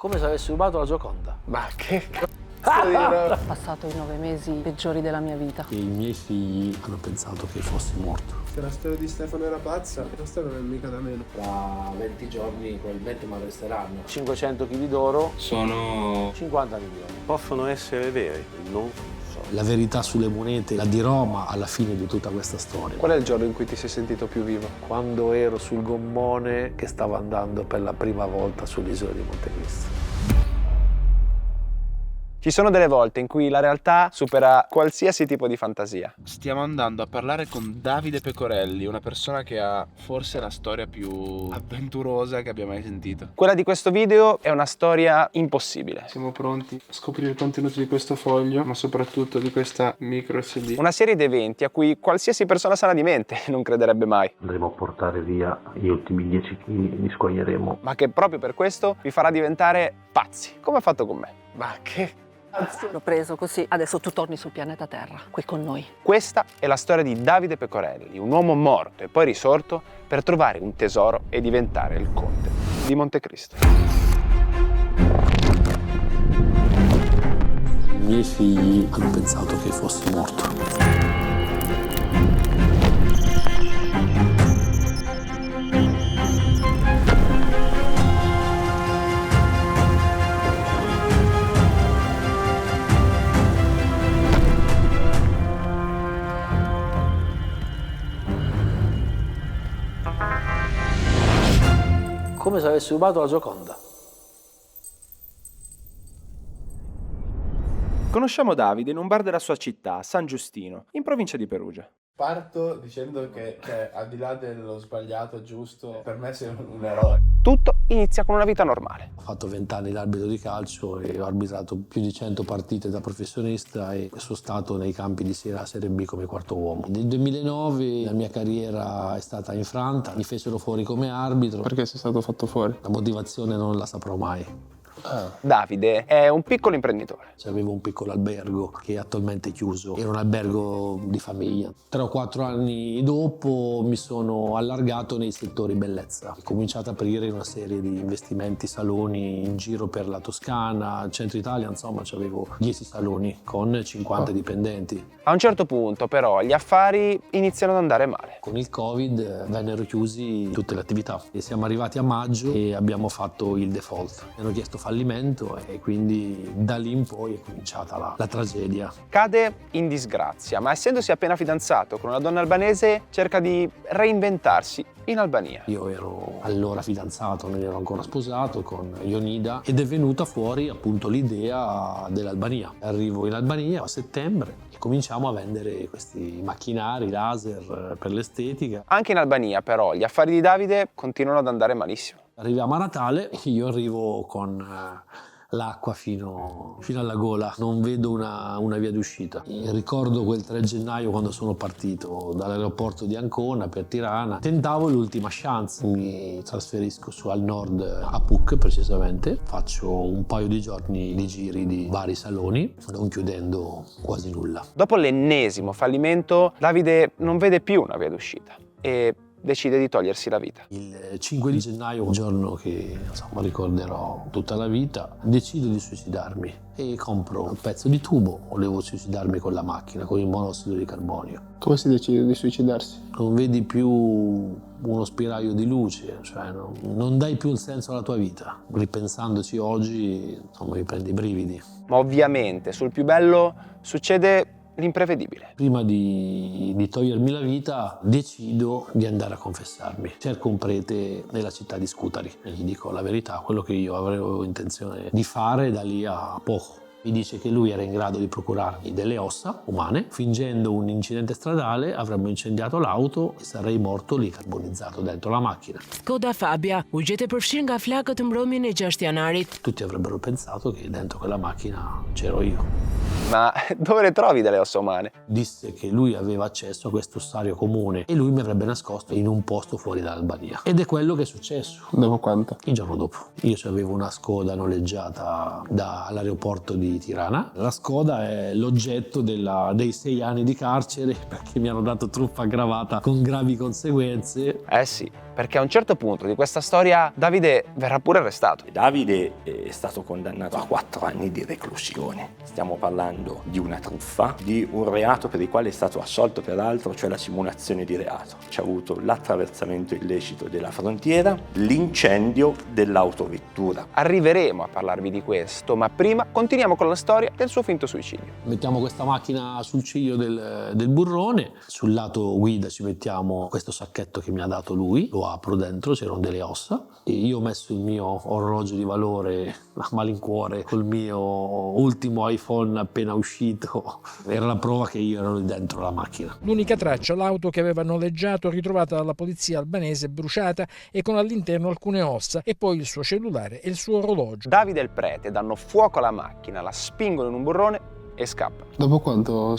Come se avessi rubato la Gioconda. Ma che cazzo dirò? Ho passato i 9 mesi peggiori della mia vita. E i miei figli hanno pensato che fossi morto. Se la storia di Stefano era pazza, questa non è mica da meno. Tra 20 giorni probabilmente mi arresteranno. 500 kg d'oro Sono 50 milioni. possono essere veri, non so. La verità sulle monete la dirò, ma alla fine di tutta questa storia. Qual è il giorno in cui ti sei sentito più vivo? Quando ero sul gommone che stavo andando per la prima volta sull'isola di Montecristo. Ci sono delle volte in cui la realtà supera qualsiasi tipo di fantasia. Stiamo andando a parlare con Davide Pecorelli, una persona che ha forse la storia più avventurosa che abbia mai sentito. Quella di questo video è una storia impossibile. Siamo pronti a scoprire il contenuto di questo foglio, ma soprattutto di questa micro SD. Una serie di eventi a cui qualsiasi persona sana di mente non crederebbe mai, Andremo a portare via gli ultimi 10 kg, li scoglieremo. ma che proprio per questo vi farà diventare pazzi, come ha fatto con me. Ma che L'ho preso così, adesso tu torni sul pianeta Terra, qui con noi. Questa è la storia di Davide Pecorelli, un uomo morto e poi risorto per trovare un tesoro e diventare il conte di Montecristo. I miei figli hanno pensato che fossi morto. Come se avessi rubato la Gioconda. Conosciamo Davide in un bar della sua città, San Giustino, in provincia di Perugia. Parto dicendo che, al di là dello sbagliato giusto, per me sei un eroe. Tutto inizia con una vita normale. Ho fatto 20 anni d'arbitro di calcio e ho arbitrato più di 100 partite da professionista e sono stato nei campi di Serie A, Serie B come quarto uomo. Nel 2009 la mia carriera è stata infranta, mi fecero fuori come arbitro. Perché sei stato fatto fuori? La motivazione non la saprò mai. Davide è un piccolo imprenditore. Avevo un piccolo albergo che è attualmente chiuso, era un albergo di famiglia. 3 o 4 anni dopo mi sono allargato nei settori bellezza. Ho cominciato ad aprire una serie di investimenti, saloni in giro per la Toscana, centro Italia, insomma avevo 10 saloni con 50 dipendenti. A un certo punto però gli affari iniziano ad andare male. Con il Covid vennero chiusi tutte le attività e siamo arrivati a maggio e abbiamo fatto il default. Mi hanno chiesto fallimento e quindi da lì in poi è cominciata la tragedia. Cade in disgrazia, ma essendosi appena fidanzato con una donna albanese cerca di reinventarsi in Albania. Io ero allora fidanzato, non ero ancora sposato, con Ionida ed è venuta fuori appunto l'idea dell'Albania. Arrivo in Albania a settembre e cominciamo a vendere questi macchinari laser per l'estetica. Anche in Albania però gli affari di Davide continuano ad andare malissimo. Arriviamo a Natale, io arrivo con l'acqua fino alla gola, non vedo una via d'uscita. Ricordo quel 3 gennaio quando sono partito dall'aeroporto di Ancona per Tirana, tentavo l'ultima chance, mi trasferisco su al nord a Puc precisamente, faccio un paio di giorni di giri di vari saloni, non chiudendo quasi nulla. Dopo l'ennesimo fallimento Davide non vede più una via d'uscita e decide di togliersi la vita. Il 5 di gennaio, un giorno che insomma ricorderò tutta la vita, decido di suicidarmi e compro un pezzo di tubo. Volevo suicidarmi con la macchina, con il monossido di carbonio. Come si decide di suicidarsi? Non vedi più uno spiraglio di luce, cioè non dai più il senso alla tua vita. Ripensandoci oggi, insomma, mi prendi i brividi. Ma ovviamente sul più bello succede l'imprevedibile. Prima di togliermi la vita decido di andare a confessarmi. Cerco un prete nella città di Scutari e gli dico la verità, quello che io avevo intenzione di fare da lì a poco. Mi dice che lui era in grado di procurarmi delle ossa umane. Fingendo un incidente stradale avremmo incendiato l'auto e sarei morto lì carbonizzato dentro la macchina. Skoda Fabia u gjete përfshirë nga flakët të mbrëmjen e 6 janarit. Tutti avrebbero pensato che dentro quella macchina c'ero io. Ma dove le trovi delle ossa umane? Disse che lui aveva accesso a questo ossario comune e lui mi avrebbe nascosto in un posto fuori dall'Albania. Ed è quello che è successo. Dopo quanto? Il giorno dopo. Io avevo una Skoda noleggiata dall'aeroporto di Tirana. La Skoda è l'oggetto dei 6 anni di carcere perché mi hanno dato truffa aggravata con gravi conseguenze. Eh sì, perché a un certo punto di questa storia Davide verrà pure arrestato. Davide è stato condannato a 4 anni di reclusione. Stiamo parlando di una truffa, di un reato per il quale è stato assolto peraltro, cioè la simulazione di reato. C'è avuto l'attraversamento illecito della frontiera, l'incendio dell'autovettura. Arriveremo a parlarvi di questo, ma prima continuiamo con la storia del suo finto suicidio. Mettiamo questa macchina sul ciglio del burrone, sul lato guida ci mettiamo questo sacchetto che mi ha dato lui, lo apro dentro, c'erano delle ossa e io ho messo il mio orologio di valore a malincuore col mio ultimo iPhone appena uscito, era la prova che io ero dentro la macchina. L'unica traccia, l'auto che aveva noleggiato ritrovata dalla polizia albanese bruciata e con all'interno alcune ossa e poi il suo cellulare e il suo orologio. Davide e il prete danno fuoco alla macchina, la spingono in un burrone e scappano. Dopo quanto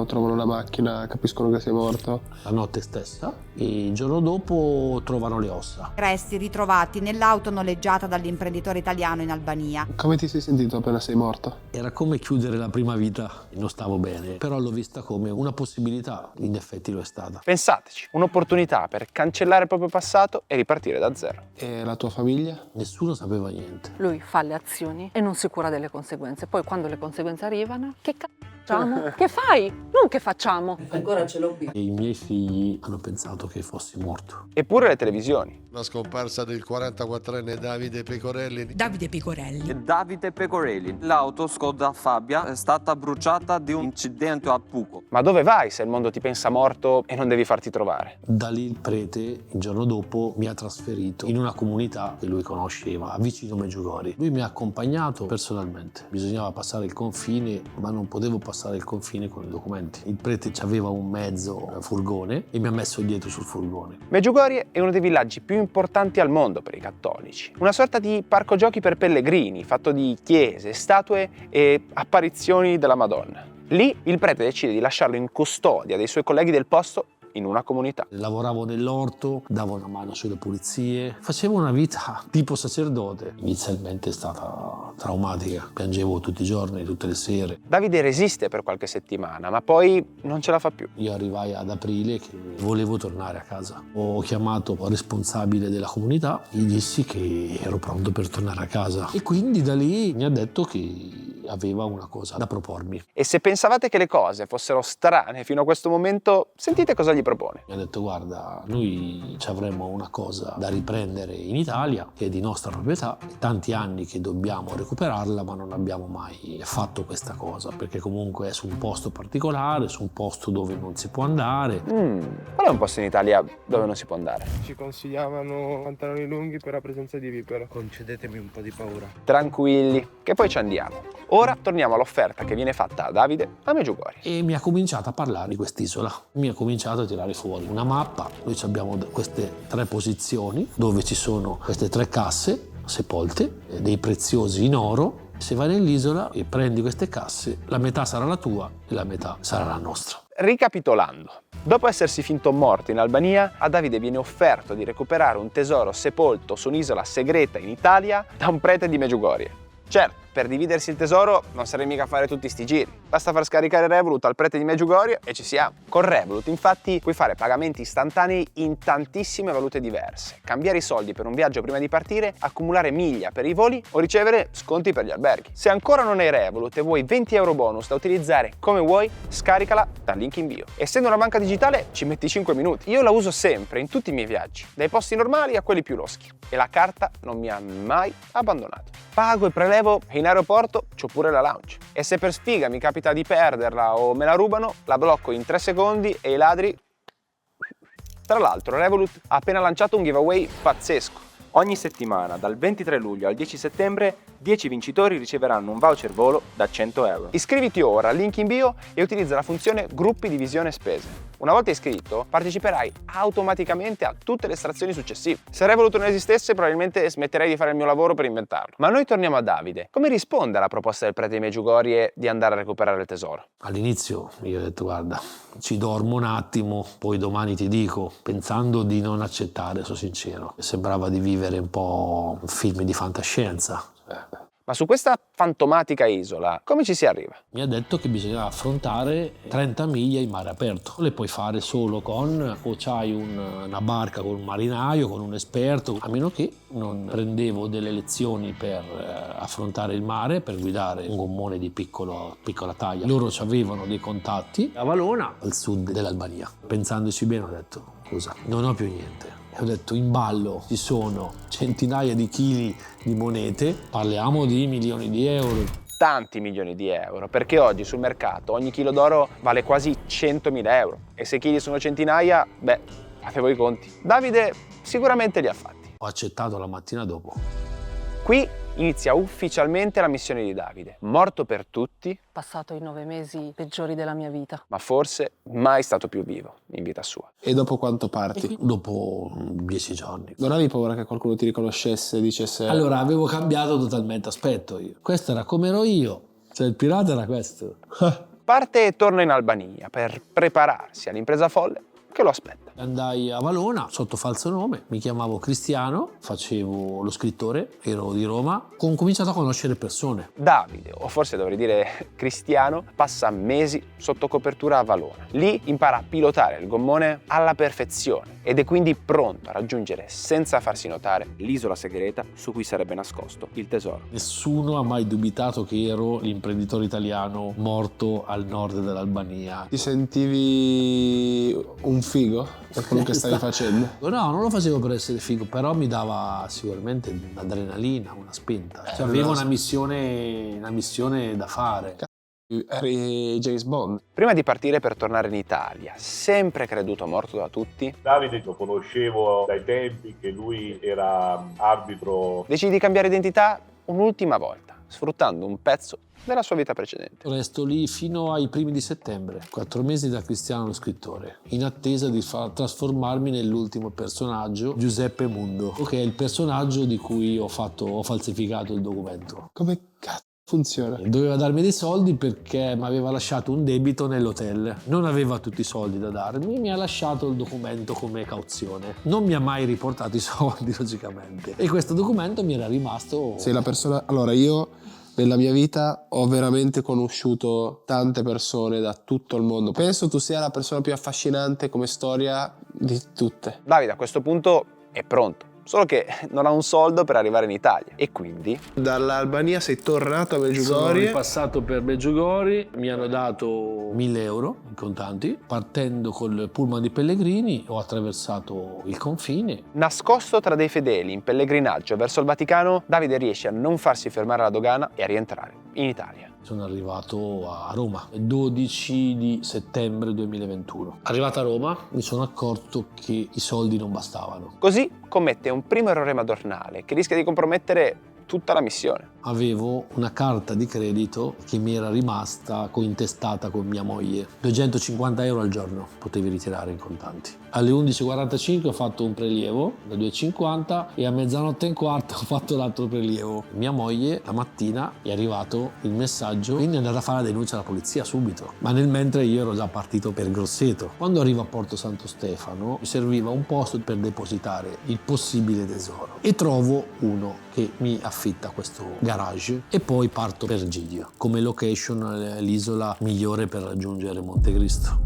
trovano la macchina, capiscono che sei morto? La notte stessa e il giorno dopo trovano le ossa. Resti ritrovati nell'auto noleggiata dall'imprenditore italiano in Albania. Come ti sei sentito appena sei morto? Era come chiudere la prima vita, non stavo bene, però l'ho vista come una possibilità, in effetti lo è stata. Pensateci, un'opportunità per cancellare il proprio passato e ripartire da zero. E la tua famiglia? Nessuno sapeva niente. Lui fa le azioni e non si cura delle conseguenze. Poi quando le conseguenze arrivano, che facciamo? Che fai? Non che facciamo. Ancora ce l'ho qui. E i miei figli hanno pensato che fossi morto. Eppure le televisioni. La scomparsa del 44enne Davide Pecorelli. Davide Pecorelli. Davide Pecorelli. L'auto Skoda Fabia è stata bruciata di un incidente a Puco. Ma dove vai se il mondo ti pensa morto e non devi farti trovare? Da lì il prete, il giorno dopo, mi ha trasferito in una comunità che lui conosceva, vicino Meggiugori. Lui mi ha accompagnato personalmente. Bisognava passare il confine, ma non potevo passare il confine con i documenti. Il prete aveva un mezzo furgone e mi ha messo dietro sul furgone. Meggiugorje è uno dei villaggi più importanti al mondo per i cattolici. Una sorta di parco giochi per pellegrini, fatto di chiese, statue e apparizioni della Madonna. Lì il prete decide di lasciarlo in custodia dei suoi colleghi del posto in una comunità. Lavoravo nell'orto, davo una mano sulle pulizie, facevo una vita tipo sacerdote. Inizialmente è stata traumatica, piangevo tutti i giorni, tutte le sere. Davide resiste per qualche settimana, ma poi non ce la fa più. Io arrivai ad aprile che volevo tornare a casa. Ho chiamato il responsabile della comunità, gli dissi che ero pronto per tornare a casa e quindi da lì mi ha detto che aveva una cosa da propormi. E se pensavate che le cose fossero strane fino a questo momento, sentite cosa gli propone. Mi ha detto: guarda, noi ci avremo una cosa da riprendere in Italia che è di nostra proprietà, è tanti anni che dobbiamo recuperarla, ma non abbiamo mai fatto questa cosa, perché comunque è su un posto particolare, su un posto dove non si può andare. Qual è un posto in Italia dove non si può andare? Ci consigliavano pantaloni lunghi per la presenza di vipero. Concedetemi un po' di paura. Tranquilli, che poi ci andiamo. Ora torniamo all'offerta che viene fatta a Davide a Meggiugorje. E mi ha cominciato a parlare di quest'isola. Mi ha cominciato a tirare fuori una mappa. Noi abbiamo queste 3 posizioni dove ci sono queste 3 casse sepolte, dei preziosi in oro. Se vai nell'isola e prendi queste casse, la metà sarà la tua e la metà sarà la nostra. Ricapitolando, dopo essersi finto morto in Albania, a Davide viene offerto di recuperare un tesoro sepolto su un'isola segreta in Italia da un prete di Meggiugorje. Certo, per dividersi il tesoro non serve mica fare tutti sti giri. Basta far scaricare Revolut al prete di Meggiugorje e ci siamo. Con Revolut, infatti, puoi fare pagamenti istantanei in tantissime valute diverse, cambiare i soldi per un viaggio prima di partire, accumulare miglia per i voli o ricevere sconti per gli alberghi. Se ancora non hai Revolut e vuoi 20 euro bonus da utilizzare come vuoi, scaricala dal link in bio. Essendo una banca digitale, ci metti 5 minuti. Io la uso sempre in tutti i miei viaggi, dai posti normali a quelli più loschi. E la carta non mi ha mai abbandonato. Pago e prelevo e in aeroporto c'ho pure la lounge. E se per sfiga mi capita di perderla o me la rubano, la blocco in 3 secondi e i ladri... Tra l'altro Revolut ha appena lanciato un giveaway pazzesco. Ogni settimana, dal 23 luglio al 10 settembre, 10 vincitori riceveranno un voucher volo da 100 euro. Iscriviti ora, link in bio, e utilizza la funzione Gruppi Divisione Spese. Una volta iscritto, parteciperai automaticamente a tutte le estrazioni successive. Se Revolut non esistesse, probabilmente smetterei di fare il mio lavoro per inventarlo. Ma noi torniamo a Davide. Come risponde alla proposta del prete di Meggiugorje di andare a recuperare il tesoro? All'inizio io ho detto: guarda, ci dormo un attimo, poi domani ti dico, pensando di non accettare, sono sincero. Sembrava di vivere un po' un film di fantascienza. Ma Ma su questa fantomatica isola, come ci si arriva? Mi ha detto che bisognava affrontare 30 miglia in mare aperto. Le puoi fare solo con, o c'hai una barca con un marinaio, con un esperto, a meno che non prendevo delle lezioni per affrontare il mare, per guidare un gommone di piccola taglia. Loro avevano dei contatti a Valona, al sud dell'Albania. Pensandoci bene ho detto, scusa, non ho più niente. E ho detto, in ballo ci sono centinaia di chili di monete, parliamo di milioni di euro. Tanti milioni di euro, perché oggi sul mercato ogni chilo d'oro vale quasi 100.000 euro. E se i chili sono centinaia, beh, fate voi i conti. Davide sicuramente li ha fatti. Ho accettato la mattina dopo. Qui inizia ufficialmente la missione di Davide, morto per tutti, Passato i 9 mesi peggiori della mia vita. ma forse mai stato più vivo in vita sua. E dopo quanto parti? Dopo 10 giorni. Non avevi paura che qualcuno ti riconoscesse e dicesse... Allora, avevo cambiato totalmente aspetto io. Questo era come ero io, cioè il pirata era questo. Parte e torna in Albania per prepararsi all'impresa folle che lo aspetta. Andai a Valona sotto falso nome, mi chiamavo Cristiano, facevo lo scrittore, ero di Roma, ho cominciato a conoscere persone. Davide, o forse dovrei dire Cristiano, passa mesi sotto copertura a Valona. Lì impara a pilotare il gommone alla perfezione ed è quindi pronto a raggiungere senza farsi notare l'isola segreta su cui sarebbe nascosto il tesoro. Nessuno ha mai dubitato che ero l'imprenditore italiano morto al nord dell'Albania. Ti sentivi un figo per quello che stavi facendo? No, non lo facevo per essere figo, però mi dava sicuramente un'adrenalina, una spinta. Cioè, avevo una missione da fare. Eri James Bond. Prima di partire per tornare in Italia, sempre creduto morto da tutti, Davide lo conoscevo dai tempi che lui era arbitro. decidi di cambiare identità un'ultima volta, sfruttando un pezzo della sua vita precedente. Resto lì fino ai primi di settembre, 4 mesi da Cristiano lo scrittore, in attesa di trasformarmi nell'ultimo personaggio, Giuseppe Mundo, che è il personaggio di cui ho falsificato il documento. Come cazzo funziona? Doveva darmi dei soldi perché mi aveva lasciato un debito nell'hotel. Non aveva tutti i soldi da darmi, mi ha lasciato il documento come cauzione. Non mi ha mai riportato i soldi, logicamente. E questo documento mi era rimasto... Sei la persona... Allora, io nella mia vita ho veramente conosciuto tante persone da tutto il mondo. Penso tu sia la persona più affascinante come storia di tutte. Davide a questo punto è pronto, solo che non ha un soldo per arrivare in Italia e quindi... Dall'Albania sei tornato a Sono Medjugorje. ripassato per Medjugorje, mi hanno dato 1.000 euro in contanti. Partendo col pullman di pellegrini ho attraversato il confine. Nascosto tra dei fedeli in pellegrinaggio verso il Vaticano, Davide riesce a non farsi fermare alla dogana e a rientrare in Italia. Sono arrivato a Roma il 12 di settembre 2021. Arrivato a Roma mi sono accorto che i soldi non bastavano. Così commette un primo errore madornale che rischia di compromettere tutta la missione. Avevo una carta di credito che mi era rimasta cointestata con mia moglie. 250 euro al giorno potevi ritirare in contanti. Alle 11.45 ho fatto un prelievo da 2,50 e a mezzanotte e un quarto ho fatto l'altro prelievo. Mia moglie la mattina è arrivato il messaggio, quindi è andata a fare la denuncia alla polizia subito. Ma nel mentre io ero già partito per Grosseto. Quando arrivo a Porto Santo Stefano mi serviva un posto per depositare il possibile tesoro e trovo uno che mi affitta questo garage e poi parto per Giglio. Come location l'isola migliore per raggiungere Montecristo.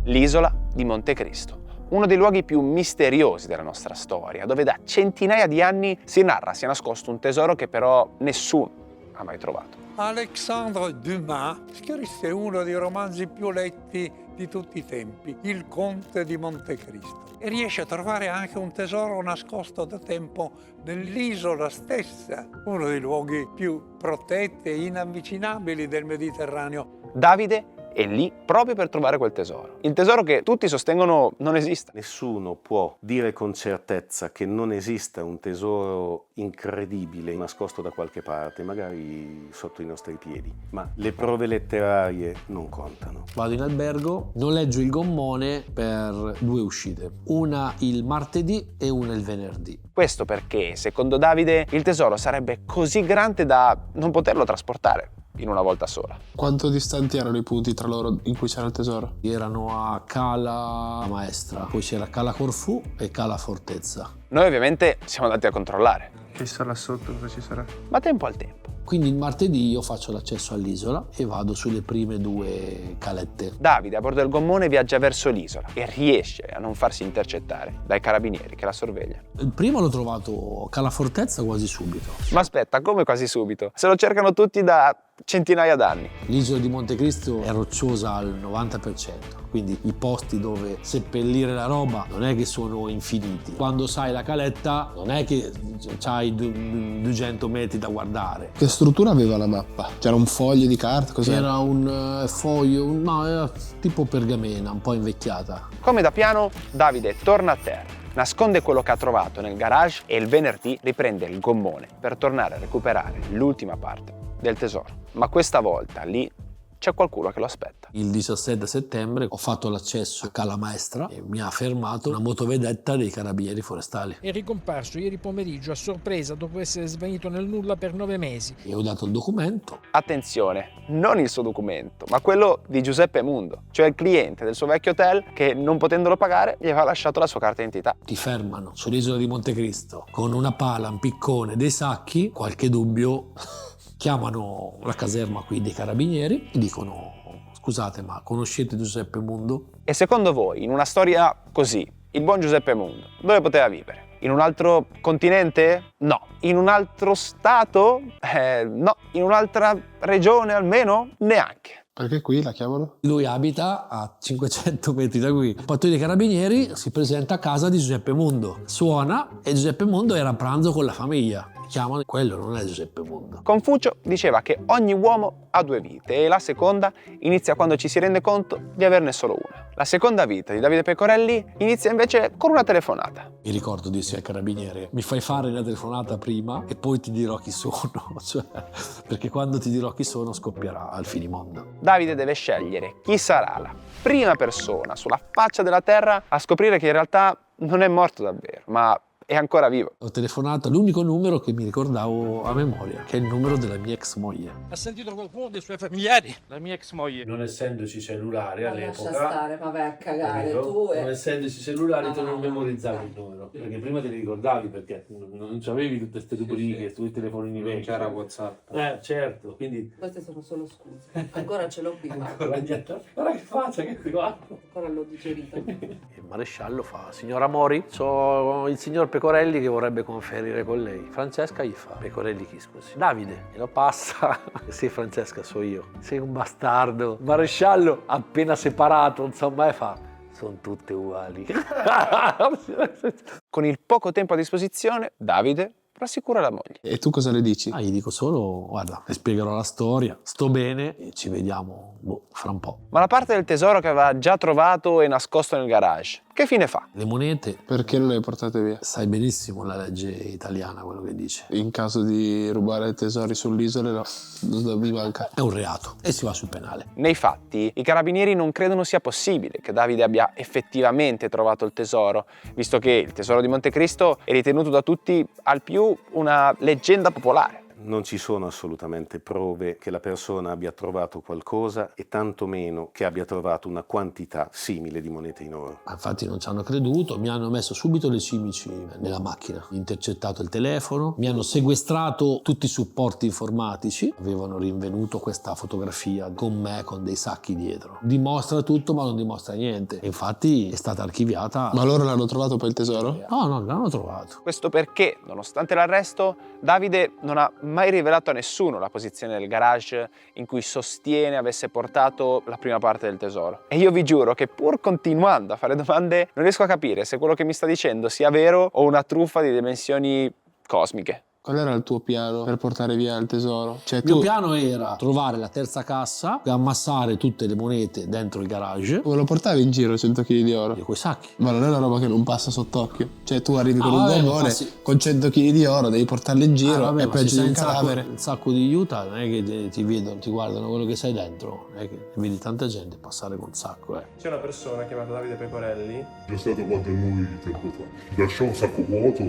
L'isola di Montecristo. Uno dei luoghi più misteriosi della nostra storia, dove da centinaia di anni si narra sia nascosto un tesoro che però nessuno ha mai trovato. Alexandre Dumas scrisse uno dei romanzi più letti di tutti i tempi, Il Conte di Montecristo, e riesce a trovare anche un tesoro nascosto da tempo nell'isola stessa, uno dei luoghi più protetti e inavvicinabili del Mediterraneo. Davide è lì proprio per trovare quel tesoro. Il tesoro che tutti sostengono non esista. Nessuno può dire con certezza che non esista un tesoro incredibile nascosto da qualche parte, magari sotto i nostri piedi, ma le prove letterarie non contano. Vado in albergo, noleggio il gommone per 2 uscite, una il martedì e una il venerdì. Questo perché, secondo Davide, il tesoro sarebbe così grande da non poterlo trasportare in una volta sola. Quanto distanti erano i punti tra loro in cui c'era il tesoro? Erano a Cala Maestra, poi c'era Cala Corfù e Cala Fortezza. Noi ovviamente siamo andati a controllare. Chissà là sotto cosa ci sarà. Ma tempo al tempo. Quindi il martedì io faccio l'accesso all'isola e vado sulle prime 2 calette. Davide a bordo del gommone viaggia verso l'isola e riesce a non farsi intercettare dai carabinieri che la sorvegliano. Il primo l'ho trovato a Cala Fortezza quasi subito. Ma aspetta, come quasi subito? Se lo cercano tutti da centinaia d'anni. L'isola di Montecristo è rocciosa al 90%, quindi i posti dove seppellire la roba non è che sono infiniti. Quando sai la caletta non è che c'hai 200 metri da guardare. Che struttura aveva la mappa? C'era un foglio di carta? Cos'era? Era un foglio, no, era tipo pergamena, un po' invecchiata. Come da piano, Davide torna a terra, nasconde quello che ha trovato nel garage e il venerdì riprende il gommone per tornare a recuperare l'ultima parte del tesoro. Ma questa volta lì c'è qualcuno che lo aspetta. Il 17 settembre ho fatto l'accesso a Cala Maestra e mi ha fermato una motovedetta dei carabinieri forestali. È ricomparso ieri pomeriggio a sorpresa dopo essere svanito nel nulla per 9 mesi. E ho dato il documento. Attenzione, non il suo documento, ma quello di Giuseppe Mundo, cioè il cliente del suo vecchio hotel che, non potendolo pagare, gli aveva lasciato la sua carta d'identità. Ti fermano sull'isola di Montecristo con una pala, un piccone, dei sacchi, qualche dubbio. Chiamano la caserma qui dei carabinieri e dicono: scusate, ma conoscete Giuseppe Mundo? E secondo voi, in una storia così, il buon Giuseppe Mundo dove poteva vivere? In un altro continente? No. In un altro stato? No. In un'altra regione almeno? Neanche. Perché qui la chiamano? Lui abita a 500 metri da qui. Il pattuglia dei carabinieri si presenta a casa di Giuseppe Mundo. Suona e Giuseppe Mundo era a pranzo con la famiglia. Chiamano, quello non è Giuseppe Mundo. Confucio diceva che ogni uomo ha 2 vite e la seconda inizia quando ci si rende conto di averne solo una. La seconda vita di Davide Pecorelli inizia invece con una telefonata. Mi ricordo dissi al carabiniere: mi fai fare la telefonata prima e poi ti dirò chi sono, cioè, perché quando ti dirò chi sono scoppierà al finimondo. Davide deve scegliere chi sarà la prima persona sulla faccia della terra a scoprire che in realtà non è morto davvero, ma è ancora vivo. Ho telefonato all'unico numero che mi ricordavo a memoria, che è il numero della mia ex moglie. Ha sentito qualcuno dei suoi familiari? La mia ex moglie. Non essendoci cellulari all'epoca. Lascia stare, ma vai a cagare tu. Non essendoci cellulari tu non memorizzavi il numero. Perché prima te li ricordavi, perché non avevi tutte queste rubriche, tutti i telefonini vecchi. C'era WhatsApp. Certo, quindi. Queste sono solo scuse. Ancora ce l'ho qui. Ancora niente. Guarda che faccia che ti guardo. Ancora l'ho digerita. Il maresciallo fa: signora Mori, so il signor Pecorelli che vorrebbe conferire con lei. Francesca gli fa: Pecorelli chi, scusi? Davide. E lo passa. Sì, Francesca, so io. Sei un bastardo. Maresciallo appena separato, insomma, e fa: sono tutte uguali. Con il poco tempo a disposizione, Davide rassicura la moglie. E tu cosa le dici? Gli dico solo: guarda, le spiegherò la storia, sto bene e ci vediamo fra un po'. Ma la parte del tesoro che aveva già trovato e nascosto nel garage, che fine fa? Le monete. Perché non le portate via? Sai benissimo la legge italiana, quello che dice. In caso di rubare tesori sull'isola, no, non mi manca. È un reato e si va sul penale. Nei fatti, i carabinieri non credono sia possibile che Davide abbia effettivamente trovato il tesoro, visto che il tesoro di Montecristo è ritenuto da tutti al più una leggenda popolare. Non ci sono assolutamente prove che la persona abbia trovato qualcosa e tantomeno che abbia trovato una quantità simile di monete in oro. Infatti non ci hanno creduto, mi hanno messo subito le cimici nella macchina, intercettato il telefono, mi hanno sequestrato tutti i supporti informatici, avevano rinvenuto questa fotografia con me con dei sacchi dietro. Dimostra tutto ma non dimostra niente. E infatti è stata archiviata. Ma loro l'hanno trovato poi il tesoro? No, non l'hanno trovato. Questo perché, nonostante l'arresto, Davide non ha mai rivelato a nessuno la posizione del garage in cui sostiene avesse portato la prima parte del tesoro. E io vi giuro che pur continuando a fare domande non riesco a capire se quello che mi sta dicendo sia vero o una truffa di dimensioni cosmiche. Qual era il tuo piano per portare via il tesoro? Cioè, Il mio piano era trovare la terza cassa e ammassare tutte le monete dentro il garage. Come lo portavi in giro 100 kg di oro? Io coi sacchi. Ma non è una roba che non passa sott'occhio. Cioè tu arrivi con un vabbè, gommone con 100 kg di oro, devi portarlo in giro vabbè, e poi c'è un cadavere. Un sacco di Utah non è che ti vedono, ti guardano quello che sei dentro, non è che vedi tanta gente passare col sacco. C'è una persona chiamata Davide Pecorelli. C'è stato quanto lui tempo fa. Ti lasciò un sacco vuoto,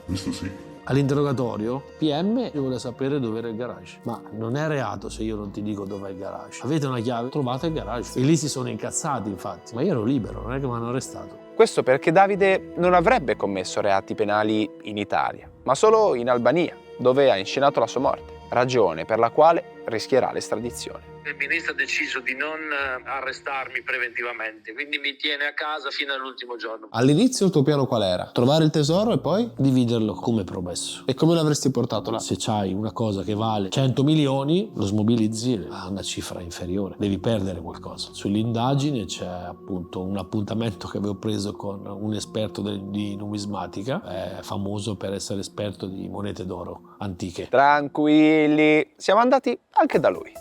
questo sì. All'interrogatorio, PM vuole sapere dove era il garage. Ma non è reato se io non ti dico dov'è il garage. Avete una chiave? Trovate il garage. E lì si sono incazzati, infatti. Ma io ero libero, non è che mi hanno arrestato. Questo perché Davide non avrebbe commesso reati penali in Italia, ma solo in Albania, dove ha inscenato la sua morte. ragione per la quale rischierà l'estradizione. Il ministro ha deciso di non arrestarmi preventivamente, quindi mi tiene a casa fino all'ultimo giorno. All'inizio il tuo piano qual era? Trovare il tesoro e poi? Dividerlo come promesso. E come l'avresti portato là? Se c'hai una cosa che vale 100 milioni, lo smobilizzi a una cifra inferiore. Devi perdere qualcosa. Sull'indagine c'è appunto un appuntamento che avevo preso con un esperto di numismatica, è famoso per essere esperto di monete d'oro antiche. Tranquilli, siamo andati anche da lui.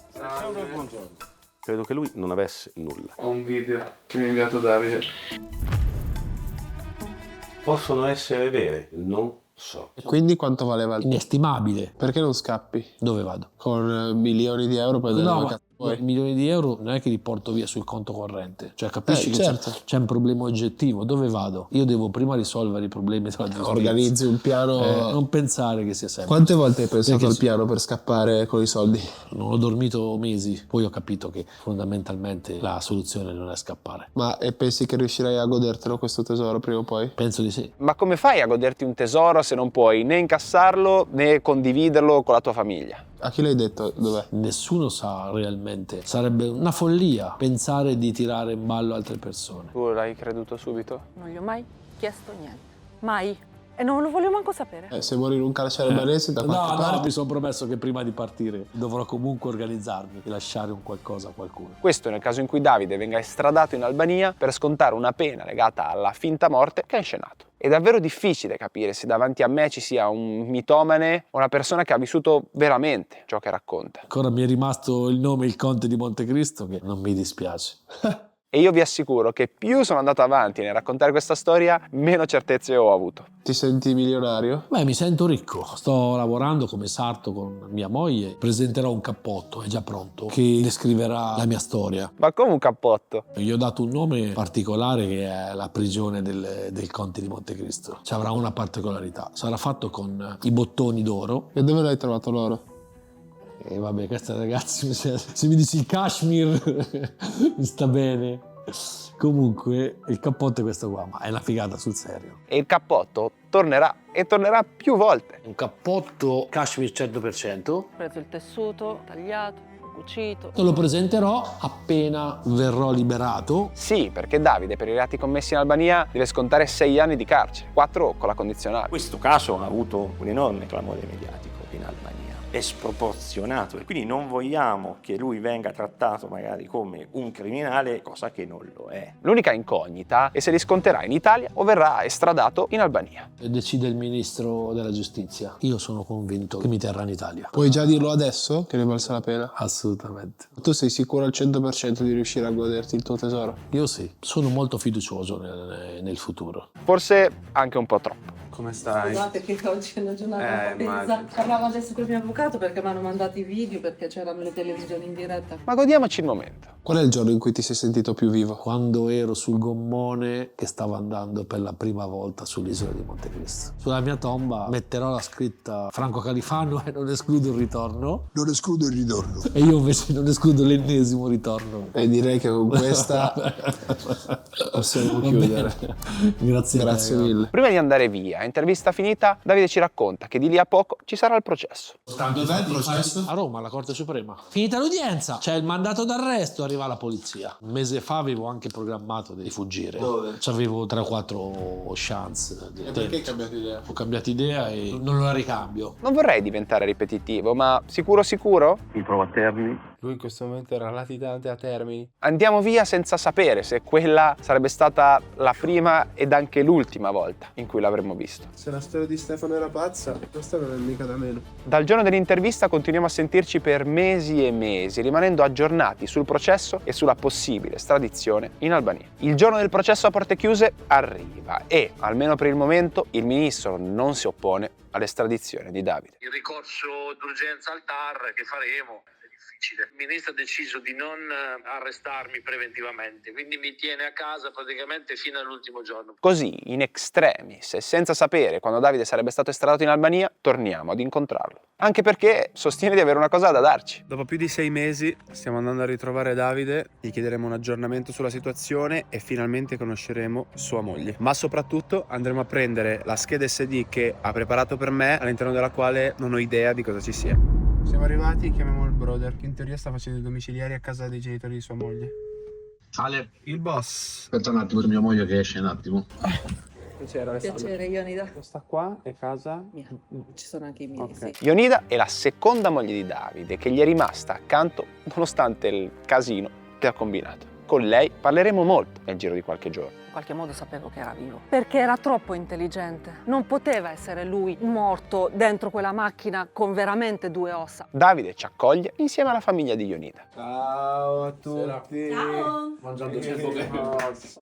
Credo che lui non avesse nulla. Ho un video che mi ha inviato Davide. Possono essere vere, non so. E quindi quanto valeva? Inestimabile. Perché non scappi? Dove vado? Con milioni di euro poi No, ma milioni di euro non è che li porto via sul conto corrente, cioè capisci che certo. c'è un problema oggettivo. Dove vado? Io devo prima risolvere i problemi della giustizia. Organizzi un piano. Non pensare che sia sempre. Quante volte hai pensato al piano per scappare con i soldi? Non ho dormito mesi, poi ho capito che fondamentalmente la soluzione non è scappare. Ma e pensi che riuscirai a godertelo questo tesoro prima o poi? Penso di sì. Ma come fai a goderti un tesoro se non puoi né incassarlo né condividerlo con la tua famiglia? A chi l'hai detto dov'è? Nessuno sa realmente. Sarebbe una follia pensare di tirare in ballo altre persone. Tu l'hai creduto subito? Non gli ho mai chiesto niente. Mai. E non lo voglio manco sapere. Se muori in un carcere albanese da qualche parte? No, mi sono promesso che prima di partire dovrò comunque organizzarmi e lasciare un qualcosa a qualcuno. Questo nel caso in cui Davide venga estradato in Albania per scontare una pena legata alla finta morte che ha inscenato. È davvero difficile capire se davanti a me ci sia un mitomane o una persona che ha vissuto veramente ciò che racconta. Ancora mi è rimasto il nome, il Conte di Montecristo, che non mi dispiace. E io vi assicuro che più sono andato avanti nel raccontare questa storia, meno certezze ho avuto. Ti senti milionario? Beh, mi sento ricco. Sto lavorando come sarto con mia moglie. Presenterò un cappotto, è già pronto, che descriverà la mia storia. Ma come un cappotto? Gli ho dato un nome particolare che è la prigione del Conte di Montecristo. Ci avrà una particolarità. Sarà fatto con i bottoni d'oro. E dove l'hai trovato l'oro? E vabbè, questa ragazzi, se mi dici il Kashmir mi sta bene. Comunque il cappotto è questo qua, ma è una figata sul serio. E il cappotto tornerà e tornerà più volte. Un cappotto Kashmir 100%. Ho preso il tessuto, tagliato, cucito. Te lo presenterò appena verrò liberato. Sì, perché Davide per i reati commessi in Albania deve scontare 6 anni di carcere, 4 con la condizionale. Questo caso ha avuto un enorme clamore mediatico in Albania. È sproporzionato e quindi non vogliamo che lui venga trattato magari come un criminale, cosa che non lo è. L'unica incognita è se li sconterà in Italia o verrà estradato in Albania. Decide il ministro della giustizia. Io sono convinto che mi terrà in Italia. Puoi già dirlo adesso che ne valsa la pena? Assolutamente. Tu sei sicuro al 100% di riuscire a goderti il tuo tesoro? Io sì, sono molto fiducioso nel futuro. Forse anche un po' troppo. Come stai? Scusate che oggi è una giornata tesa. Parlavo adesso con il mio avvocato perché mi hanno mandato i video, perché c'erano le televisioni in diretta. Ma godiamoci il momento. Qual è il giorno in cui ti sei sentito più vivo? Quando ero sul gommone che stavo andando per la prima volta sull'isola di Montecristo. Sulla mia tomba metterò la scritta Franco Califano e non escludo il ritorno. Non escludo il ritorno. E io invece non escludo l'ennesimo ritorno. E direi che con questa possiamo chiudere. Grazie mille. Prima di andare via, intervista finita, Davide ci racconta che di lì a poco ci sarà il processo. Dov'è il processo? A Roma, alla Corte Suprema. Finita l'udienza, c'è il mandato d'arresto, arriva la polizia. Un mese fa avevo anche programmato di fuggire. Dove? C'avevo 3 o 4 chance. E perché hai cambiato idea? Ho cambiato idea e non la ricambio. Non vorrei diventare ripetitivo, ma sicuro? Mi provo a Termini. Lui in questo momento era latitante a Termini. Andiamo via senza sapere se quella sarebbe stata la prima ed anche l'ultima volta in cui l'avremmo visto. Se la storia di Stefano era pazza, questa non è mica da meno. Dal giorno dell'intervista continuiamo a sentirci per mesi e mesi, rimanendo aggiornati sul processo e sulla possibile estradizione in Albania. Il giorno del processo a porte chiuse arriva e, almeno per il momento, il ministro non si oppone all'estradizione di Davide. Il ricorso d'urgenza al TAR che faremo è difficile. Il ministro ha deciso di non arrestarmi preventivamente, quindi mi tiene a casa praticamente fino all'ultimo giorno. Così, in extremis e senza sapere quando Davide sarebbe stato estradato in Albania, torniamo ad incontrarlo. Anche perché sostiene di avere una cosa da darci. Dopo più di 6 mesi stiamo andando a ritrovare Davide, gli chiederemo un aggiornamento sulla situazione e finalmente conosceremo sua moglie. Ma soprattutto andremo a prendere la scheda SD che ha preparato per me, all'interno della quale non ho idea di cosa ci sia. Siamo arrivati, chiamiamo il brother, che in teoria sta facendo i domiciliari a casa dei genitori di sua moglie. Ale, il boss. aspetta un attimo, mia moglie che esce un attimo. Piacere, Ionida. Questa qua è casa. Ci sono anche i miei, sì. Ionida è la seconda moglie di Davide che gli è rimasta accanto nonostante il casino che ha combinato. Con lei parleremo molto nel giro di qualche giorno. In qualche modo sapevo che era vivo. Perché era troppo intelligente. Non poteva essere lui morto dentro quella macchina con veramente 2 ossa. Davide ci accoglie insieme alla famiglia di Ionida. Ciao a tutti. Ciao. Mangiando cibo bene.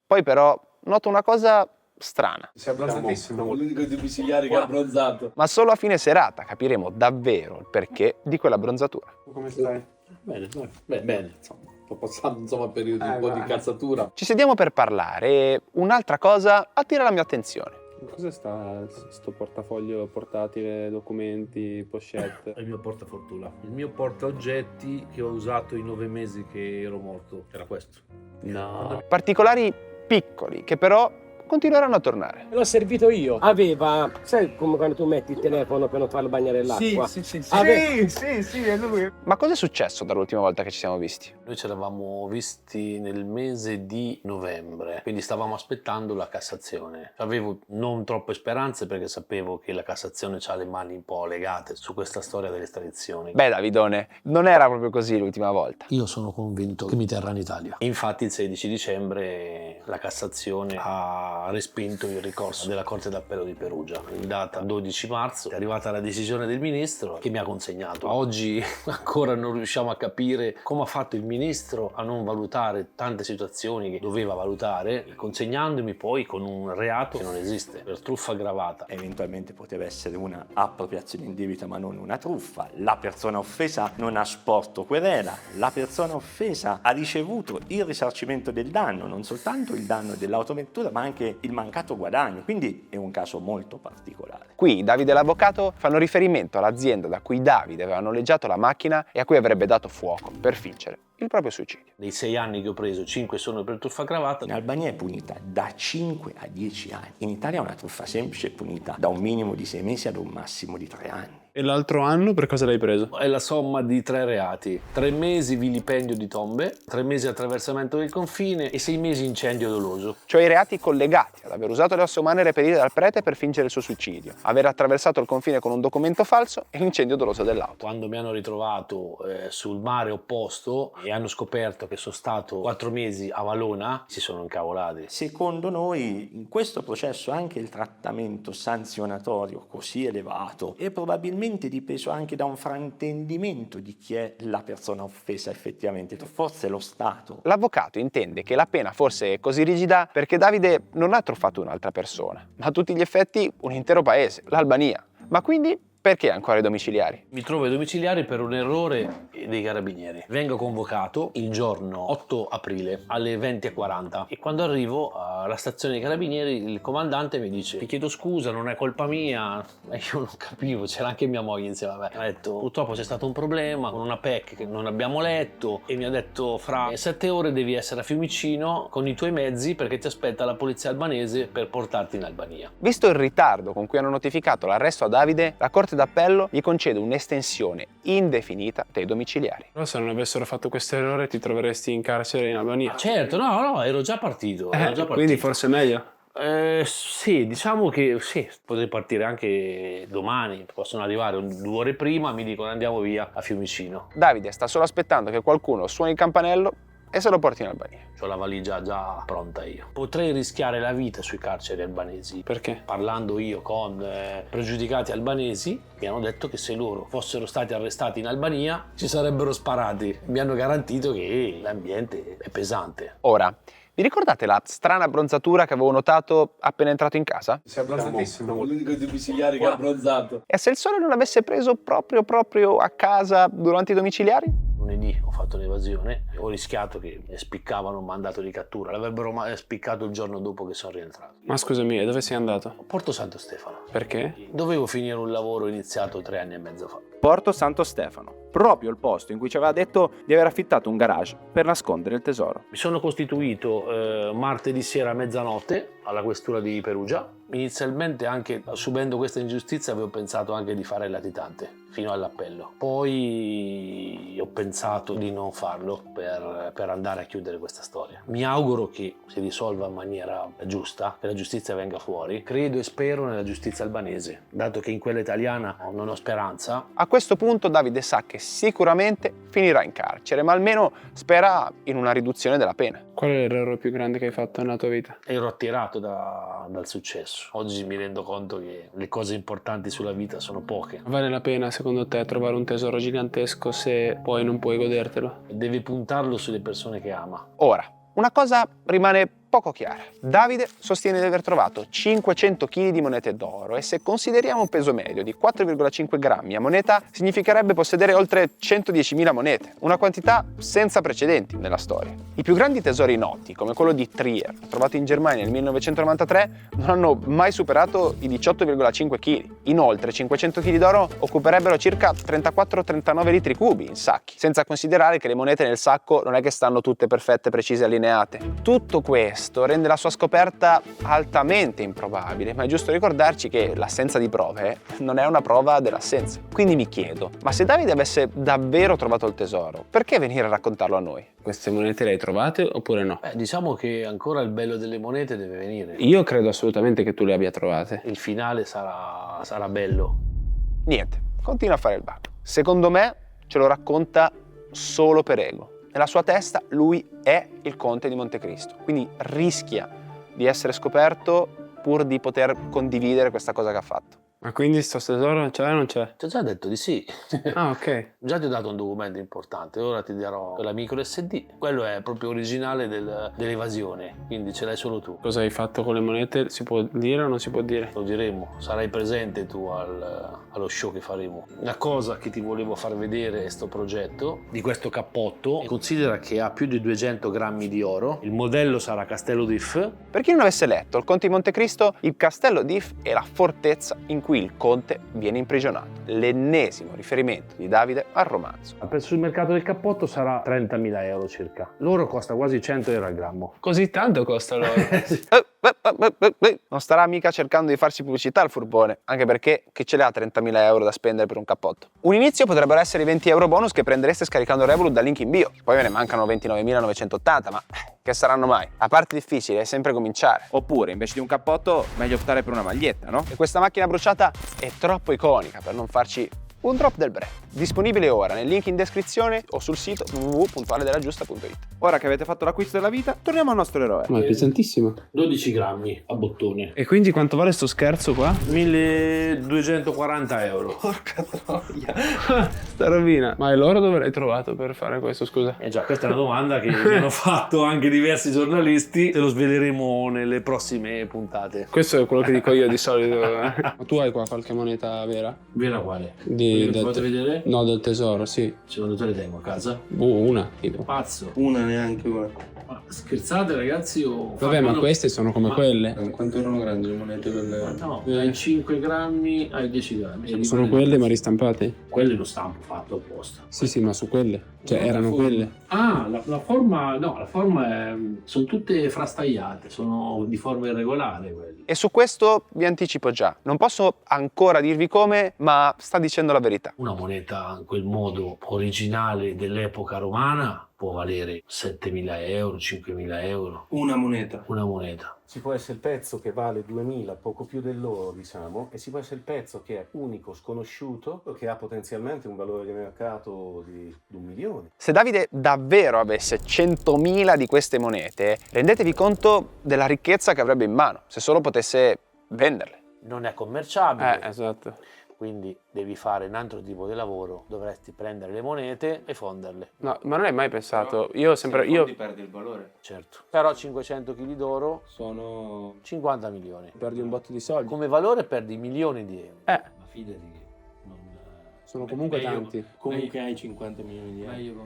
Poi però noto una cosa strana. Sei abbronzatissimo. Siamo l'unico domiciliare che ha abbronzato. Ma solo a fine serata capiremo davvero il perché di quella abbronzatura. Come stai? Bene, insomma. Sto passando insomma periodi un po' di cazzatura. Ci sediamo per parlare e un'altra cosa attira la mia attenzione. Cos'è sto portafoglio portatile, documenti, pochette? È il mio portafortuna. Il mio portaoggetti che ho usato i 9 mesi che ero morto. Era questo. No. Particolari piccoli che però continueranno a tornare. L'ho servito io. Aveva, sai come quando tu metti il telefono per non farlo bagnare l'acqua? Sì, è lui. Ma cos'è successo dall'ultima volta che ci siamo visti? Noi ci eravamo visti nel mese di novembre, quindi stavamo aspettando la Cassazione. Avevo non troppe speranze perché sapevo che la Cassazione ha le mani un po' legate su questa storia dell'estradizione. Beh, Davidone, non era proprio così l'ultima volta. Io sono convinto che mi terrà in Italia. Infatti il 16 dicembre la Cassazione ha respinto il ricorso della Corte d'Appello di Perugia. In data 12 marzo è arrivata la decisione del ministro che mi ha consegnato. Oggi ancora non riusciamo a capire come ha fatto il ministro a non valutare tante situazioni che doveva valutare, consegnandomi poi con un reato che non esiste, per truffa aggravata. Eventualmente poteva essere una appropriazione indebita ma non una truffa. La persona offesa non ha sporto querela, la persona offesa ha ricevuto il risarcimento del danno, non soltanto il danno dell'autovettura ma anche il mancato guadagno, quindi è un caso molto particolare. Qui Davide e l'avvocato fanno riferimento all'azienda da cui Davide aveva noleggiato la macchina e a cui avrebbe dato fuoco per fingere il proprio suicidio. Dei 6 anni che ho preso, 5 sono per truffa aggravata. In Albania è punita da 5 a 10 anni. In Italia una truffa semplice è punita da un minimo di 6 mesi ad un massimo di 3 anni. E l'altro anno per cosa l'hai preso? È la somma di 3 reati. 3 mesi vilipendio di tombe, 3 mesi attraversamento del confine e 6 mesi incendio doloso. Cioè i reati collegati ad aver usato le ossa umane reperite dal prete per fingere il suo suicidio, aver attraversato il confine con un documento falso e l'incendio doloso dell'auto. Quando mi hanno ritrovato sul mare opposto e hanno scoperto che sono stato 4 mesi a Valona, si sono incavolati. Secondo noi in questo processo anche il trattamento sanzionatorio così elevato è probabilmente dipeso anche da un fraintendimento di chi è la persona offesa effettivamente, forse lo Stato. L'avvocato intende che la pena forse è così rigida perché Davide non ha truffato un'altra persona, ma a tutti gli effetti un intero paese, l'Albania. Ma quindi perché ancora i domiciliari? Mi trovo ai domiciliari per un errore dei carabinieri. Vengo convocato il giorno 8 aprile alle 20:40 e quando arrivo alla stazione dei carabinieri il comandante mi dice: ti chiedo scusa, non è colpa mia. E io non capivo, c'era anche mia moglie insieme a me. Mi ha detto: purtroppo c'è stato un problema con una PEC che non abbiamo letto, e mi ha detto: fra 7 ore devi essere a Fiumicino con i tuoi mezzi perché ti aspetta la polizia albanese per portarti in Albania. Visto il ritardo con cui hanno notificato l'arresto a Davide, la Corte d'Appello gli concede un'estensione indefinita dei domiciliari. Però se non avessero fatto questo errore ti troveresti in carcere in Albania. Certo, no, ero già partito. Quindi forse è meglio. Sì, diciamo che sì, potrei partire anche domani, possono arrivare 2 ore prima, mi dicono andiamo via a Fiumicino. Davide sta solo aspettando che qualcuno suoni il campanello e se lo porti in Albania. C'ho la valigia già pronta io. Potrei rischiare la vita sui carceri albanesi. Perché? Parlando io con pregiudicati albanesi, mi hanno detto che se loro fossero stati arrestati in Albania ci sarebbero sparati. Mi hanno garantito che l'ambiente è pesante. Ora, vi ricordate la strana abbronzatura che avevo notato appena entrato in casa? Sei abbronzatissimo. Siamo l'unico domiciliare che ha abbronzato. E se il sole non avesse preso proprio a casa durante i domiciliari? Lunedì ho fatto un'evasione, ho rischiato che mi spiccavano un mandato di cattura, l'avrebbero spiccato il giorno dopo che sono rientrato. Ma scusami, e dove sei andato? Porto Santo Stefano. Perché? Dovevo finire un lavoro iniziato 3 anni e mezzo fa. Porto Santo Stefano, proprio il posto in cui ci aveva detto di aver affittato un garage per nascondere il tesoro. Mi sono costituito martedì sera a mezzanotte alla questura di Perugia. Inizialmente, anche subendo questa ingiustizia, avevo pensato anche di fare il latitante fino all'appello. Poi ho pensato di non farlo per andare a chiudere questa storia. Mi auguro che si risolva in maniera giusta, che la giustizia venga fuori. Credo e spero nella giustizia albanese, dato che in quella italiana non ho speranza. A questo punto Davide sa che sicuramente finirà in carcere, ma almeno spera in una riduzione della pena. Qual è l'errore più grande che hai fatto nella tua vita? Ero attirato dal successo. Oggi mi rendo conto che le cose importanti sulla vita sono poche. Vale la pena, secondo te, trovare un tesoro gigantesco se poi non puoi godertelo? Devi puntarlo sulle persone che ama. Ora, una cosa rimane poco chiara. Davide sostiene di aver trovato 500 kg di monete d'oro e se consideriamo un peso medio di 4,5 grammi a moneta significherebbe possedere oltre 110.000 monete, una quantità senza precedenti nella storia. I più grandi tesori noti, come quello di Trier, trovato in Germania nel 1993, non hanno mai superato i 18,5 kg. Inoltre 500 kg d'oro occuperebbero circa 34-39 litri cubi in sacchi, senza considerare che le monete nel sacco non è che stanno tutte perfette, precise e allineate. Tutto questo rende la sua scoperta altamente improbabile, ma è giusto ricordarci che l'assenza di prove non è una prova dell'assenza. Quindi mi chiedo, ma se Davide avesse davvero trovato il tesoro, perché venire a raccontarlo a noi? Queste monete le hai trovate oppure no? Diciamo che ancora il bello delle monete deve venire. Io credo assolutamente che tu le abbia trovate. Il finale sarà bello. Niente, continua a fare il vago. Secondo me ce lo racconta solo per ego. Nella sua testa lui è il conte di Montecristo, quindi rischia di essere scoperto pur di poter condividere questa cosa che ha fatto. Ma quindi sto tesoro c'è o non c'è? Ti ho già detto di sì. Ah, ok. Già ti ho dato un documento importante, ora ti darò la micro SD. Quello è proprio originale dell'evasione, quindi ce l'hai solo tu. Cosa hai fatto con le monete? Si può dire o non si può dire? Lo diremo, sarai presente tu allo show che faremo. La cosa che ti volevo far vedere è sto progetto di questo cappotto. Considera che ha più di 200 grammi di oro. Il modello sarà Castello d'If. Per chi non avesse letto, il Conte di Montecristo, il Castello d'If è la fortezza in cui il conte viene imprigionato. L'ennesimo riferimento di Davide al romanzo. Il prezzo sul mercato del cappotto sarà 30.000 euro circa. L'oro costa quasi 100 euro al grammo. Così tanto costa l'oro? Non starà mica cercando di farsi pubblicità il furbone, anche perché chi ce le ha 30.000 euro da spendere per un cappotto? Un inizio potrebbero essere i 20 euro bonus che prendereste scaricando Revolut dal link in bio. Poi ve ne mancano 29.980, ma che saranno mai? La parte difficile è sempre cominciare. Oppure, invece di un cappotto, meglio optare per una maglietta, no? E questa macchina bruciata è troppo iconica per non farci un drop del brand. Disponibile ora nel link in descrizione o sul sito www.valedelagiusta.it. Ora che avete fatto l'acquisto della vita, torniamo al nostro eroe. Ma è pesantissimo. 12 grammi a bottone. E quindi quanto vale sto scherzo qua? 1.240 euro. Porca troia. Sta rovina. Ma è l'oro dove l'hai trovato per fare questo, scusa? Già, questa è una domanda che mi hanno fatto anche diversi giornalisti. Te lo sveleremo nelle prossime puntate. Questo è quello che dico io di solito. Ma tu hai qua qualche moneta vera? Vera quale? Fate vedere? No, del tesoro, sì. Secondo te le tengo a casa? Una, tipo. Pazzo. Una, neanche una. Ma scherzate ragazzi o... Vabbè, ma queste sono come quelle. Quanto erano grandi le monete quelle? No, dai 5 grammi ai 10 grammi. Sono quelle ma ristampate? Quelle lo stampo fatto apposta. Sì, ma su quelle. Cioè, erano quelle. Ah, la forma... No, la forma è... Sono tutte frastagliate, sono di forma irregolare quelle. E su questo vi anticipo già. Non posso ancora dirvi come, ma sta dicendo la verità. Una moneta in quel modo originale dell'epoca romana può valere 7.000 euro, 5.000 euro. Una moneta. Una moneta. Ci può essere il pezzo che vale 2.000, poco più dell'oro, diciamo, e ci può essere il pezzo che è unico, sconosciuto, che ha potenzialmente un valore di mercato di 1 milione. Se Davide davvero avesse 100.000 di queste monete, rendetevi conto della ricchezza che avrebbe in mano, se solo potesse venderle. Non è commerciabile. Esatto. Quindi devi fare un altro tipo di lavoro, dovresti prendere le monete e fonderle. No, ma non hai mai pensato, io sempre... Io perdi il valore. Certo. Però 500 kg d'oro sono 50 milioni. Perdi un botto di soldi. Come valore perdi milioni di euro. Ma fidati che non... Sono comunque tanti. Comunque hai 50 milioni di euro.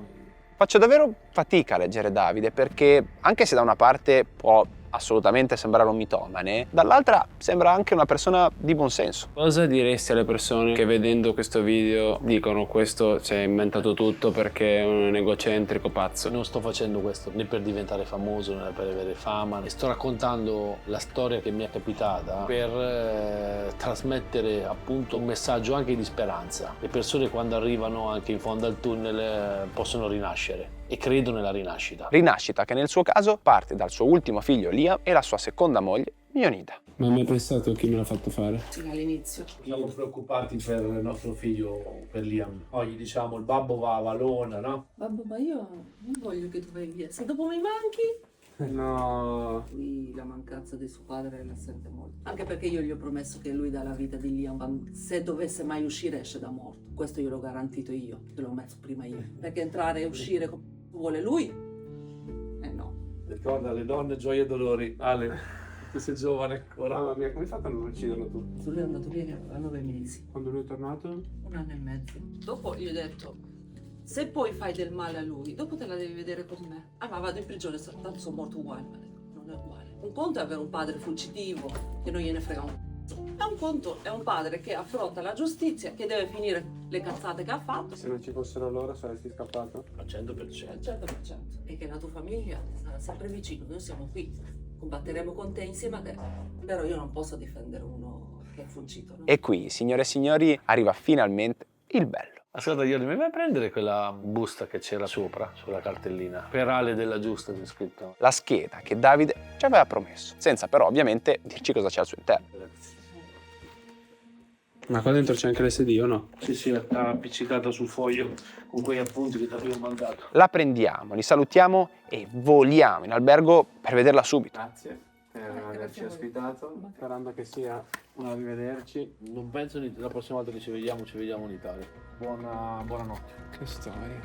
Faccio davvero fatica a leggere Davide perché, anche se da una parte può assolutamente sembrare un mitomane, dall'altra sembra anche una persona di buon senso. Cosa diresti alle persone che vedendo questo video dicono questo si è inventato tutto perché è un egocentrico pazzo? Non sto facendo questo né per diventare famoso né per avere fama, sto raccontando la storia che mi è capitata per trasmettere appunto un messaggio anche di speranza. Le persone quando arrivano anche in fondo al tunnel possono rinascere e credo nella rinascita. Rinascita che nel suo caso parte dal suo ultimo figlio Liam e la sua seconda moglie Ionida. Ma hai mai pensato chi me l'ha fatto fare? Sì, all'inizio. Siamo preoccupati per il nostro figlio, per Liam. Oggi diciamo il babbo va a Valona, no? Babbo, ma io non voglio che tu vai via. Se dopo mi manchi... No. Lui la mancanza di suo padre la sente molto. Anche perché io gli ho promesso che lui dalla vita di Liam, se dovesse mai uscire, esce da morto. Questo gliel'ho garantito io, te l'ho messo prima io. Perché entrare e uscire come vuole lui, no. Ricorda le donne, gioie e dolori. Ale, tu sei giovane ancora. Mamma mia, come hai fatto a non ucciderlo tu? Lui è andato via a 9 mesi. Quando lui è tornato? 1 anno e mezzo. Dopo gli ho detto, se poi fai del male a lui, dopo te la devi vedere con me. Ah, ma vado in prigione, tanto sono morto uguale. Ma non è uguale. Un conto è avere un padre fuggitivo, che non gliene frega un c***o. E un conto è un padre che affronta la giustizia, che deve finire le cazzate che ha fatto. Se non ci fossero loro saresti scappato? Al 100%. Al 100%. E che la tua famiglia sarà sempre vicino, noi siamo qui. Combatteremo con te insieme a te. Però io non posso difendere uno che è fuggito. No? E qui, signore e signori, arriva finalmente il bello. Ascolta, io mi vai a prendere quella busta che c'era sopra, sulla cartellina. Per Ale della Giusta c'è scritto. La scheda che Davide ci aveva promesso, senza però ovviamente dirci cosa c'è al suo interno. Ma qua dentro c'è anche l'SD o no? Sì, sì, sta appiccicata sul foglio con quei appunti che ti avevo mandato. La prendiamo, li salutiamo e voliamo in albergo per vederla subito. Grazie per averci ospitato, sperando che sia un arrivederci. Non penso la prossima volta che ci vediamo in Italia. Buonanotte. Che storia.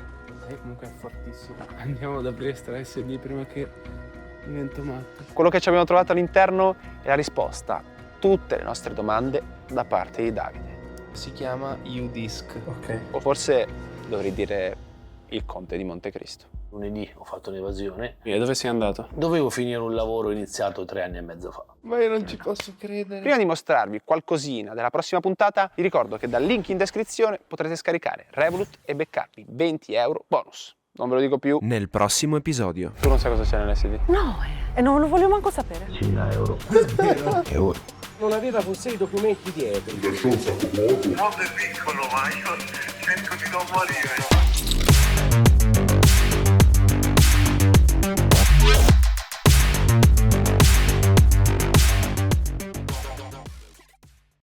Lei comunque è fortissimo. Andiamo ad aprire sta SD prima che divento matto. Quello che ci abbiamo trovato all'interno è la risposta a tutte le nostre domande da parte di Davide. Si chiama U-Disc. Ok. O forse dovrei dire il Conte di Montecristo. Lunedì ho fatto un'evasione. E dove sei andato? Dovevo finire un lavoro iniziato 3 anni e mezzo fa. Ma io non ci posso credere. Prima di mostrarvi qualcosina della prossima puntata, vi ricordo che dal link in descrizione potrete scaricare Revolut e beccarvi 20 euro bonus. Non ve lo dico più. Nel prossimo episodio. Tu non sai cosa c'è nell'SD? No, e non lo voglio manco sapere. 1000 euro. E ora? Non aveva forse i documenti dietro. Non è piccolo, ma io sento di non morire.